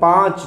5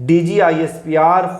DGISPR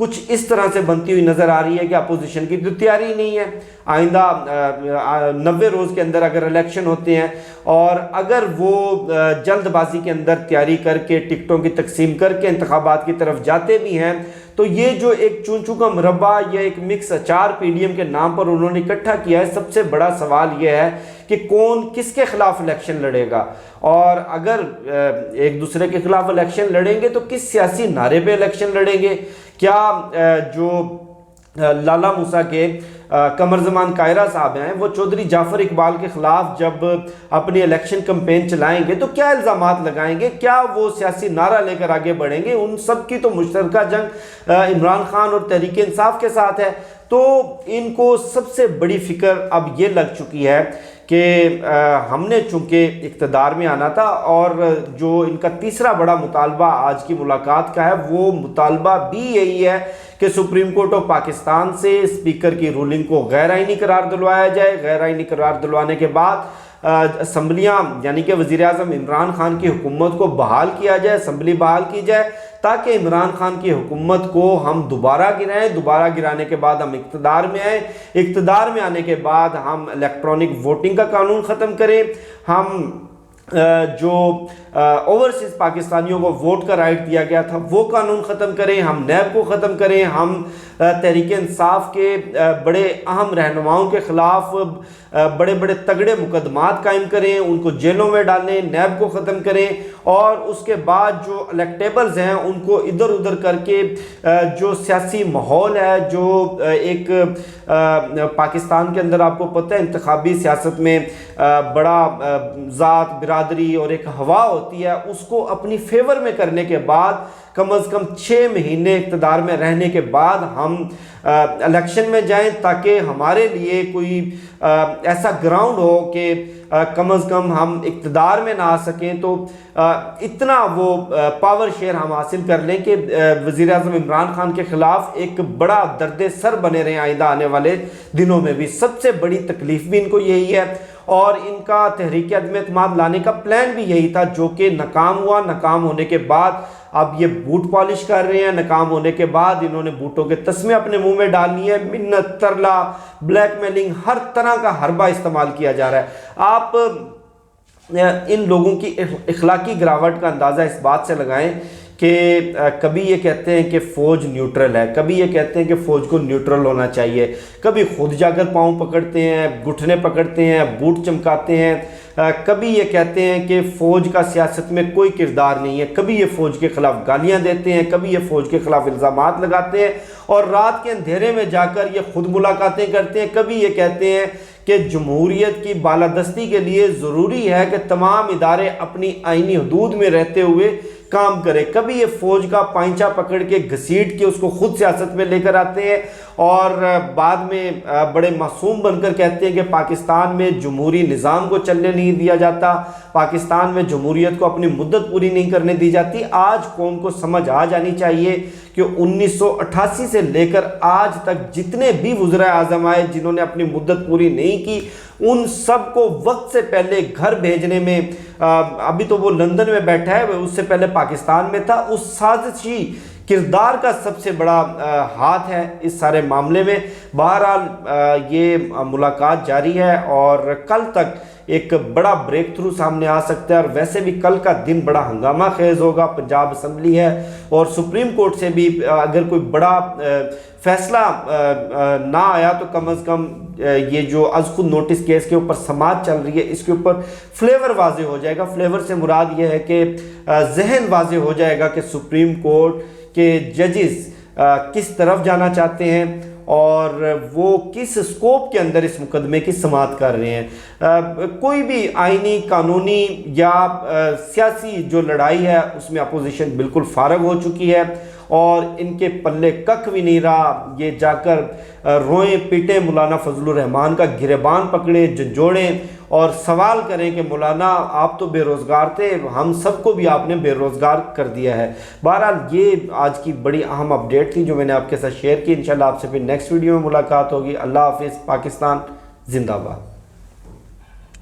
کچھ اس طرح سے بنتی ہوئی نظر آ رہی ہے کہ اپوزیشن کی تو تیاری نہیں ہے. آئندہ 90 روز کے اندر اگر الیکشن ہوتے ہیں اور اگر وہ جلد بازی کے اندر تیاری کر کے ٹکٹوں کی تقسیم کر کے انتخابات کی طرف جاتے بھی ہیں تو یہ جو ایک چونچو کا مربع یا ایک مکس اچار پی ڈی ایم کے نام پر انہوں نے اکٹھا کیا ہے، سب سے بڑا سوال یہ ہے کہ کون کس کے خلاف الیکشن لڑے گا، اور اگر ایک دوسرے کے خلاف الیکشن لڑیں گے تو کس سیاسی نعرے پہ الیکشن لڑیں گے. کیا جو لالا موسیٰ کے قمر زمان کائرہ صاحب ہیں وہ چودھری جعفر اقبال کے خلاف جب اپنی الیکشن کمپین چلائیں گے تو کیا الزامات لگائیں گے، کیا وہ سیاسی نعرہ لے کر آگے بڑھیں گے؟ ان سب کی تو مشترکہ جنگ عمران خان اور تحریک انصاف کے ساتھ ہے. تو ان کو سب سے بڑی فکر اب یہ لگ چکی ہے کہ ہم نے چونکہ اقتدار میں آنا تھا، اور جو ان کا تیسرا بڑا مطالبہ آج کی ملاقات کا ہے وہ مطالبہ بھی یہی ہے کہ سپریم کورٹ آف پاکستان سے اسپیکر کی رولنگ کو غیر آئینی قرار دلوایا جائے. غیر آئینی قرار دلوانے کے بعد اسمبلیاں یعنی کہ وزیر اعظم عمران خان کی حکومت کو بحال کیا جائے، اسمبلی بحال کی جائے تاکہ عمران خان کی حکومت کو ہم دوبارہ گرائیں. دوبارہ گرانے کے بعد ہم اقتدار میں آئیں، اقتدار میں آنے کے بعد ہم الیکٹرانک ووٹنگ کا قانون ختم کریں، ہم جو اوورسیز پاکستانیوں کو ووٹ کا رائٹ دیا گیا تھا وہ قانون ختم کریں، ہم نیب کو ختم کریں، ہم تحریک انصاف کے بڑے اہم رہنماؤں کے خلاف بڑے بڑے تگڑے مقدمات قائم کریں، ان کو جیلوں میں ڈالیں، نیب کو ختم کریں، اور اس کے بعد جو الیکٹیبلز ہیں ان کو ادھر ادھر کر کے جو سیاسی ماحول ہے، جو ایک پاکستان کے اندر آپ کو پتہ ہے انتخابی سیاست میں بڑا ذات برادری اور ایک ہوا ہوتی ہے، اس کو اپنی فیور میں کرنے کے بعد کم از کم 6 مہینے اقتدار میں رہنے کے بعد ہم الیکشن میں جائیں تاکہ ہمارے لیے کوئی ایسا گراؤنڈ ہو کہ کم از کم ہم اقتدار میں نہ آ سکیں تو اتنا وہ پاور شیئر ہم حاصل کر لیں کہ وزیر اعظم عمران خان کے خلاف ایک بڑا درد سر بنے رہیں آئندہ آنے والے دنوں میں بھی. سب سے بڑی تکلیف بھی ان کو یہی ہے، اور ان کا تحریک عدم اعتماد لانے کا پلان بھی یہی تھا جو کہ ناکام ہوا. ناکام ہونے کے بعد اب یہ بوٹ پالش کر رہے ہیں، ناکام ہونے کے بعد انہوں نے بوٹوں کے تسمے اپنے منہ میں ڈال لیے، منت، ترلا، بلیک میلنگ، ہر طرح کا حربہ استعمال کیا جا رہا ہے. آپ ان لوگوں کی اخلاقی گراوٹ کا اندازہ اس بات سے لگائیں کہ کبھی یہ کہتے ہیں کہ فوج نیوٹرل ہے، کبھی یہ کہتے ہیں کہ فوج کو نیوٹرل ہونا چاہیے، کبھی خود جا کر پاؤں پکڑتے ہیں، گھٹنے پکڑتے ہیں، بوٹ چمکاتے ہیں، کبھی یہ کہتے ہیں کہ فوج کا سیاست میں کوئی کردار نہیں ہے، کبھی یہ فوج کے خلاف گالیاں دیتے ہیں، کبھی یہ فوج کے خلاف الزامات لگاتے ہیں، اور رات کے اندھیرے میں جا کر یہ خود ملاقاتیں کرتے ہیں. کبھی یہ کہتے ہیں کہ جمہوریت کی بالادستی کے لیے ضروری ہے کہ تمام ادارے اپنی آئینی حدود میں رہتے ہوئے کام کرے. کبھی یہ فوج کا پائنچا پکڑ کے گھسیٹ کے اس کو خود سیاست میں لے کر آتے ہیں، اور بعد میں بڑے معصوم بن کر کہتے ہیں کہ پاکستان میں جمہوری نظام کو چلنے نہیں دیا جاتا، پاکستان میں جمہوریت کو اپنی مدت پوری نہیں کرنے دی جاتی. آج قوم کو سمجھ آ جانی چاہیے کہ 1988 سے لے کر آج تک جتنے بھی وزراء اعظم آئے جنہوں نے اپنی مدت پوری نہیں کی، ان سب کو وقت سے پہلے گھر بھیجنے میں، ابھی تو وہ لندن میں بیٹھا ہے، اس سے پہلے پاکستان میں تھا، اس سازشی کردار کا سب سے بڑا ہاتھ ہے اس سارے معاملے میں. بہرحال یہ ملاقات جاری ہے اور کل تک ایک بڑا بریک تھرو سامنے آ سکتا ہے، اور ویسے بھی کل کا دن بڑا ہنگامہ خیز ہوگا. پنجاب اسمبلی ہے اور سپریم کورٹ سے بھی اگر کوئی بڑا فیصلہ نہ آیا تو کم از کم یہ جو از خود نوٹس کیس کے اوپر سماعت چل رہی ہے اس کے اوپر فلیور واضح ہو جائے گا. فلیور سے مراد یہ ہے کہ ذہن واضح ہو جائے گا کہ سپریم کورٹ کے ججز کس طرف جانا چاہتے ہیں اور وہ کس سکوپ کے اندر اس مقدمے کی سماعت کر رہے ہیں. کوئی بھی آئینی، قانونی یا سیاسی جو لڑائی ہے اس میں اپوزیشن بالکل فارغ ہو چکی ہے اور ان کے پلے ککھ بھی نہیں رہا. یہ جا کر روئیں پیٹیں، مولانا فضل الرحمان کا گریبان پکڑیں، جھنجھوڑیں اور سوال کریں کہ مولانا آپ تو بے روزگار تھے، ہم سب کو بھی آپ نے بے روزگار کر دیا ہے. بہرحال یہ آج کی بڑی اہم اپڈیٹ تھی جو میں نے آپ کے ساتھ شیئر کی. انشاءاللہ آپ سے پھر نیکسٹ ویڈیو میں ملاقات ہوگی. اللہ حافظ. پاکستان زندہ باد.